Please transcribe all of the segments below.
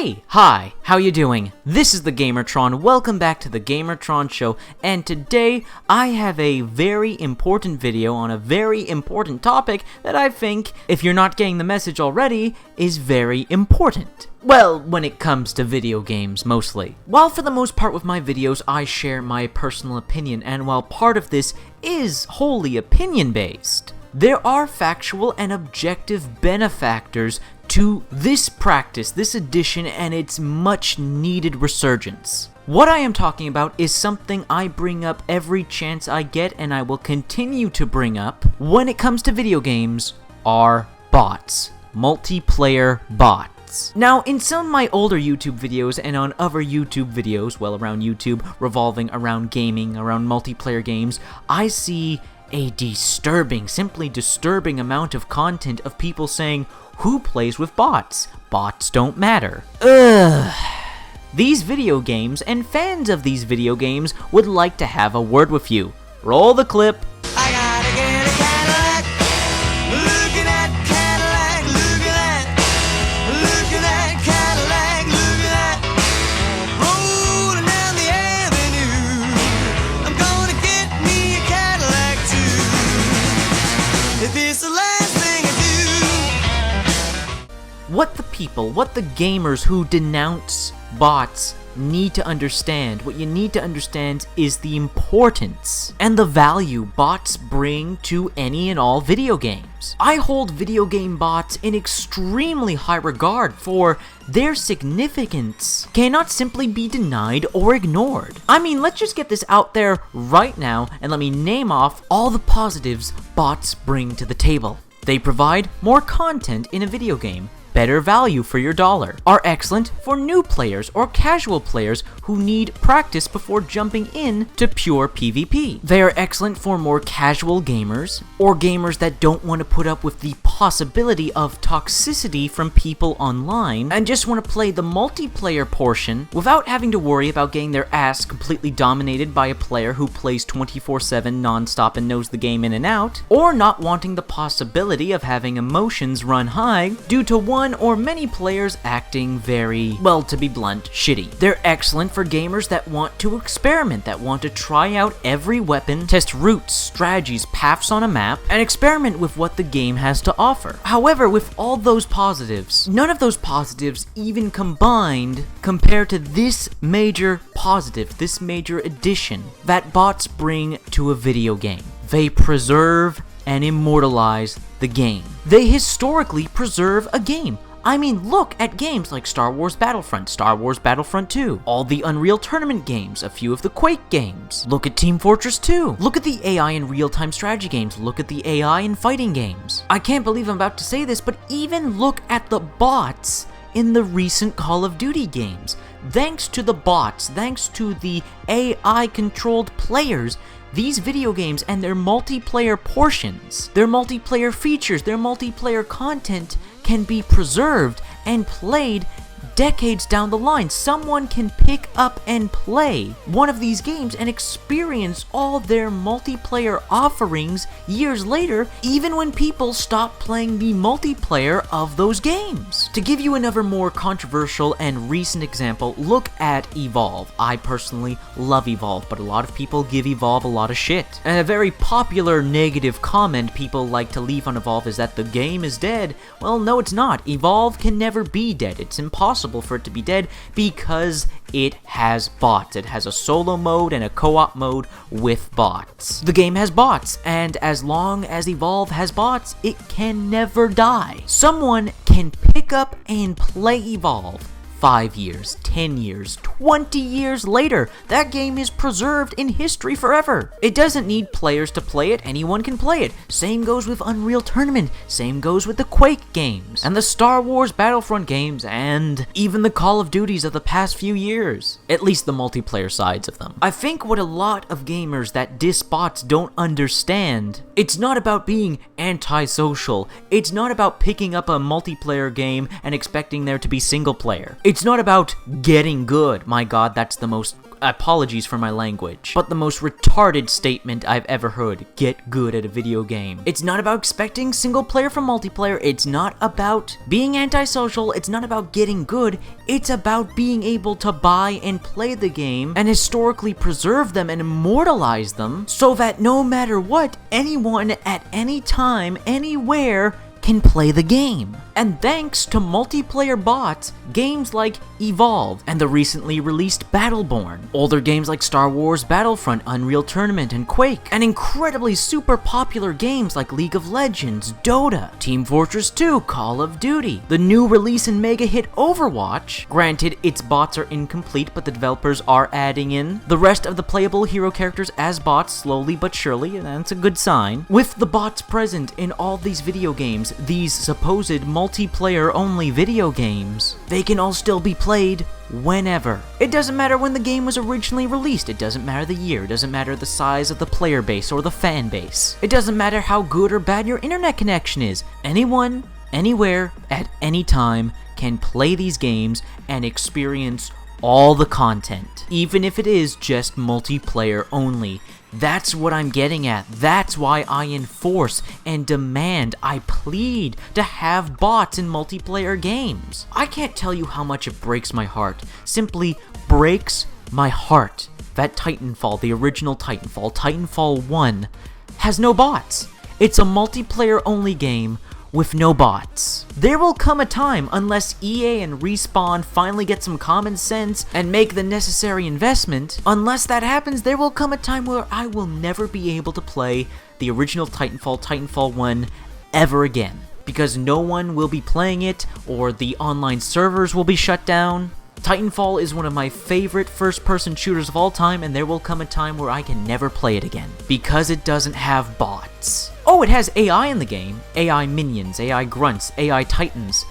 Hi, how you doing? This is the Gamertron. Welcome back to the Gamertron Show, and today I have a very important video on a very important topic that I think, if you're not getting the message already, is very important. Well, when it comes to video games, mostly. While for the most part with my videos I share my personal opinion, and while part of this is wholly opinion-based, there are factual and objective benefactors to this practice, this edition, and its much-needed resurgence. What I am talking about is something I bring up every chance I get, and I will continue to bring up when it comes to video games, are bots. Multiplayer bots. Now, in some of my older YouTube videos and on other YouTube videos, well, around YouTube, revolving around gaming, around multiplayer games, I see a simply disturbing amount of content of people saying, "Who plays with bots? Bots don't matter." Ugh. These video games and fans of these video games would like to have a word with you. Roll the clip. I gotta get a Cadillac. Looking at Cadillac, looking at Cadillac, looking at rolling down the avenue. I'm gonna get me a Cadillac too. If it's the last thing I do. What the people, what the gamers who denounce bots need to understand, what you need to understand is the importance and the value bots bring to any and all video games. I hold video game bots in extremely high regard, for their significance cannot simply be denied or ignored. I mean, let's just get this out there right now and let me name off all the positives bots bring to the table. They provide more content in a video game, better value for your dollar, are excellent for new players or casual players who need practice before jumping in to pure PvP. They are excellent for more casual gamers, or gamers that don't want to put up with the possibility of toxicity from people online and just want to play the multiplayer portion without having to worry about getting their ass completely dominated by a player who plays 24/7 non-stop and knows the game in and out, or not wanting the possibility of having emotions run high due to one or many players acting very, well, to be blunt, shitty. They're excellent for gamers that want to experiment, that want to try out every weapon, test routes, strategies, paths on a map, and experiment with what the game has to offer. However, with all those positives, none of those positives even combined compare to this major positive, this major addition that bots bring to a video game. They preserve and immortalize the game. They historically preserve a game. I mean, look at games like Star Wars Battlefront, Star Wars Battlefront 2, all the Unreal Tournament games, a few of the Quake games. Look at Team Fortress 2. Look at the AI in real-time strategy games. Look at the AI in fighting games. I can't believe I'm about to say this, but even look at the bots in the recent Call of Duty games. Thanks to the bots, thanks to the AI-controlled players, these video games and their multiplayer portions, their multiplayer features, their multiplayer content can be preserved and played decades down the line. Someone can pick up and play one of these games and experience all their multiplayer offerings years later, even when people stop playing the multiplayer of those games. To give you another more controversial and recent example, look at Evolve. I personally love Evolve, but a lot of people give Evolve a lot of shit. And a very popular negative comment people like to leave on Evolve is that the game is dead. Well, no, it's not. Evolve can never be dead. It's impossible for it to be dead because it has bots. It has a solo mode and a co-op mode with bots. The game has bots, and as long as Evolve has bots, it can never die. Someone can pick up and play Evolve 5 years, 10 years, 20 years later. That game is preserved in history forever. It doesn't need players to play it, anyone can play it. Same goes with Unreal Tournament, same goes with the Quake games, and the Star Wars Battlefront games, and even the Call of Duties of the past few years. At least the multiplayer sides of them. I think what a lot of gamers that diss bots don't understand, it's not about being antisocial, it's not about picking up a multiplayer game and expecting there to be single player. It's not about getting good. My god, that's the most apologies for my language, but the most retarded statement I've ever heard. Get good at a video game. It's not about expecting single player from multiplayer. It's not about being antisocial. It's not about getting good. It's about being able to buy and play the game and historically preserve them and immortalize them so that no matter what, anyone at any time, anywhere, can play the game. And thanks to multiplayer bots, games like Evolve and the recently released Battleborn, older games like Star Wars Battlefront, Unreal Tournament, and Quake, and incredibly super popular games like League of Legends, Dota, Team Fortress 2, Call of Duty, the new release and mega hit Overwatch. Granted, its bots are incomplete, but the developers are adding in the rest of the playable hero characters as bots slowly but surely, and that's a good sign. With the bots present in all these video games, these supposed multiplayer-only video games, they can all still be played whenever. It doesn't matter when the game was originally released, it doesn't matter the year, it doesn't matter the size of the player base or the fan base. It doesn't matter how good or bad your internet connection is. Anyone, anywhere, at any time can play these games and experience all the content, even if it is just multiplayer only. That's what I'm getting at. That's why I enforce and demand, I plead to have bots in multiplayer games. I can't tell you how much it breaks my heart. Simply breaks my heart that Titanfall, the original Titanfall, Titanfall 1, has no bots. It's a multiplayer only game with no bots. There will come a time, unless EA and Respawn finally get some common sense and make the necessary investment, unless that happens, there will come a time where I will never be able to play the original Titanfall, Titanfall 1, ever again. Because no one will be playing it, or the online servers will be shut down. Titanfall is one of my favorite first-person shooters of all time, and there will come a time where I can never play it again, because it doesn't have bots. Oh, it has AI in the game. AI minions, AI grunts, AI titans,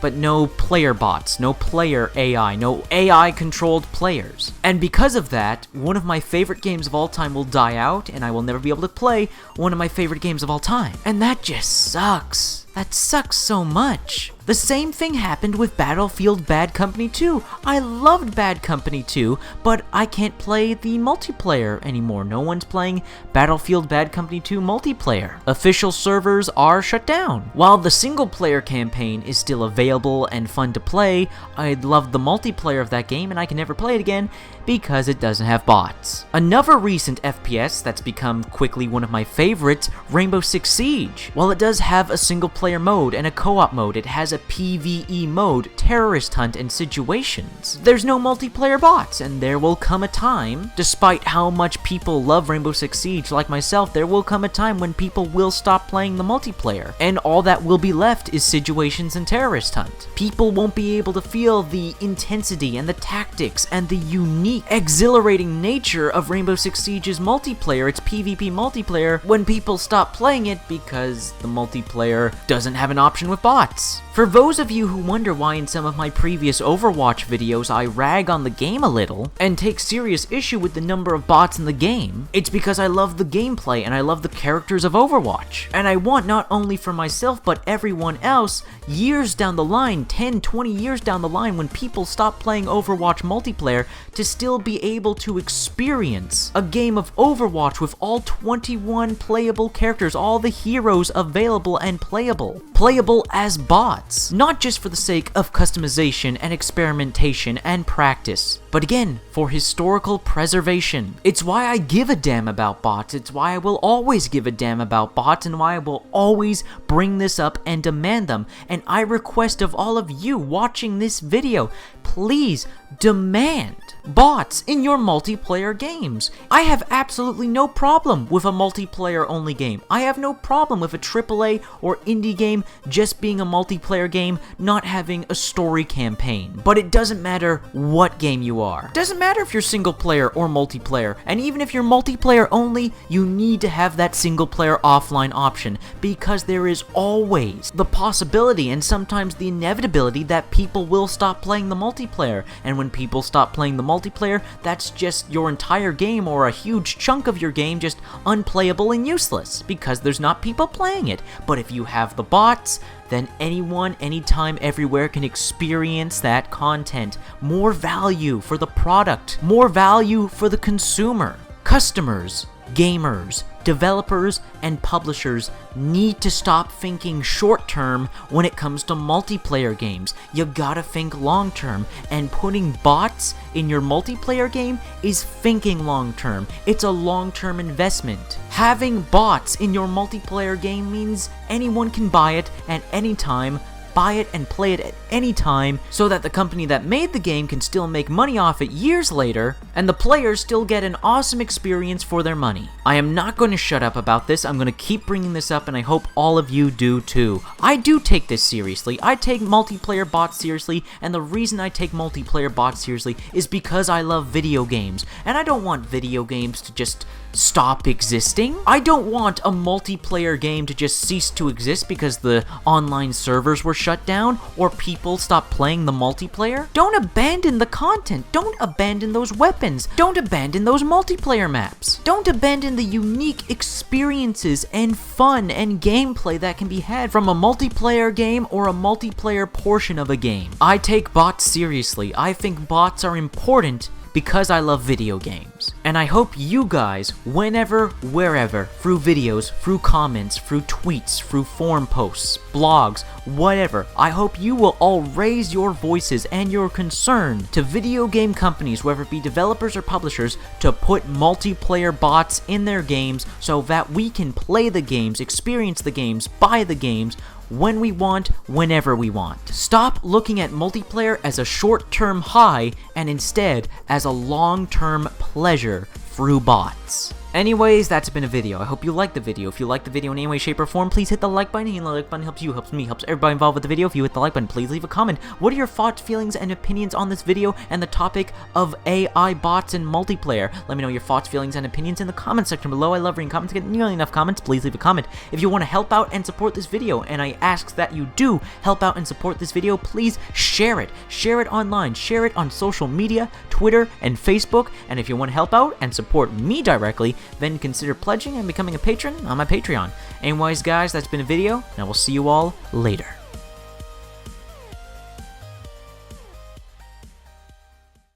but no player bots, no player AI, no AI-controlled players. And because of that, one of my favorite games of all time will die out, and I will never be able to play one of my favorite games of all time. And that just sucks. That sucks so much. The same thing happened with Battlefield Bad Company 2. I loved Bad Company 2, but I can't play the multiplayer anymore. No one's playing Battlefield Bad Company 2 multiplayer. Official servers are shut down. While the single-player campaign is still available and fun to play, I love the multiplayer of that game and I can never play it again because it doesn't have bots. Another recent FPS that's become quickly one of my favorites, Rainbow Six Siege. While it does have a single-player mode and a co-op mode, it has a PvE mode, terrorist hunt, and situations. There's no multiplayer bots, and there will come a time, despite how much people love Rainbow Six Siege like myself, there will come a time when people will stop playing the multiplayer, and all that will be left is situations and terrorist hunt. People won't be able to feel the intensity and the tactics and the unique, exhilarating nature of Rainbow Six Siege's multiplayer, its PvP multiplayer, when people stop playing it because the multiplayer doesn't have an option with bots. For those of you who wonder why in some of my previous Overwatch videos I rag on the game a little, and take serious issue with the number of bots in the game, it's because I love the gameplay and I love the characters of Overwatch. And I want not only for myself but everyone else, years down the line, 10, 20 years down the line, when people stop playing Overwatch multiplayer, to still be able to experience a game of Overwatch with all 21 playable characters, all the heroes available and playable as bots, not just for the sake of customization and experimentation and practice, but again, for historical preservation. It's why I give a damn about bots, it's why I will always give a damn about bots, and why I will always bring this up and demand them. And I request of all of you watching this video, please demand bots in your multiplayer games. I have absolutely no problem with a multiplayer only game. I have no problem with a AAA or indie game just being a multiplayer game, not having a story campaign. But it doesn't matter what game you are. It doesn't matter if you're single player or multiplayer. And even if you're multiplayer only, you need to have that single player offline option, because there is always the possibility and sometimes the inevitability that people will stop playing the multiplayer. And when people stop playing the multiplayer, that's just your entire game or a huge chunk of your game just unplayable and useless because there's not people playing it. But if you have the bots, then anyone, anytime, everywhere can experience that content. More value for the product, more value for the consumer. Customers, gamers, developers, and publishers need to stop thinking short-term when it comes to multiplayer games. You gotta think long-term, and putting bots in your multiplayer game is thinking long-term. It's a long-term investment. Having bots in your multiplayer game means anyone can buy it at any time, buy it and play it at any time, so that the company that made the game can still make money off it years later, and the players still get an awesome experience for their money. I am not going to shut up about this. I'm going to keep bringing this up, and I hope all of you do too. I do take this seriously. I take multiplayer bots seriously, and the reason I take multiplayer bots seriously is because I love video games, and I don't want video games to just stop existing. I don't want a multiplayer game to just cease to exist because the online servers were shut down or people stopped playing the multiplayer. Don't abandon the content. Don't abandon those weapons. Don't abandon those multiplayer maps. Don't abandon the unique experiences and fun and gameplay that can be had from a multiplayer game or a multiplayer portion of a game. I take bots seriously. I think bots are important because I love video games. And I hope you guys, whenever, wherever, through videos, through comments, through tweets, through forum posts, blogs, whatever, I hope you will all raise your voices and your concern to video game companies, whether it be developers or publishers, to put multiplayer bots in their games so that we can play the games, experience the games, buy the games, when we want, whenever we want. Stop looking at multiplayer as a short-term high and instead as a long-term pleasure through bots. Anyways, that's been a video. I hope you liked the video. If you liked the video in any way, shape, or form, please hit the like button. Hitting the like button helps you, helps me, helps everybody involved with the video. If you hit the like button, please leave a comment. What are your thoughts, feelings, and opinions on this video and the topic of AI bots and multiplayer? Let me know your thoughts, feelings, and opinions in the comment section below. I love reading comments. Get nearly enough comments, please leave a comment. If you want to help out and support this video, and I ask that you do help out and support this video, please share it. Share it online. Share it on social media, Twitter, and Facebook. And if you want to help out and support me directly, then consider pledging and becoming a patron on my Patreon. Anyways, guys, that's been a video, and I will see you all later.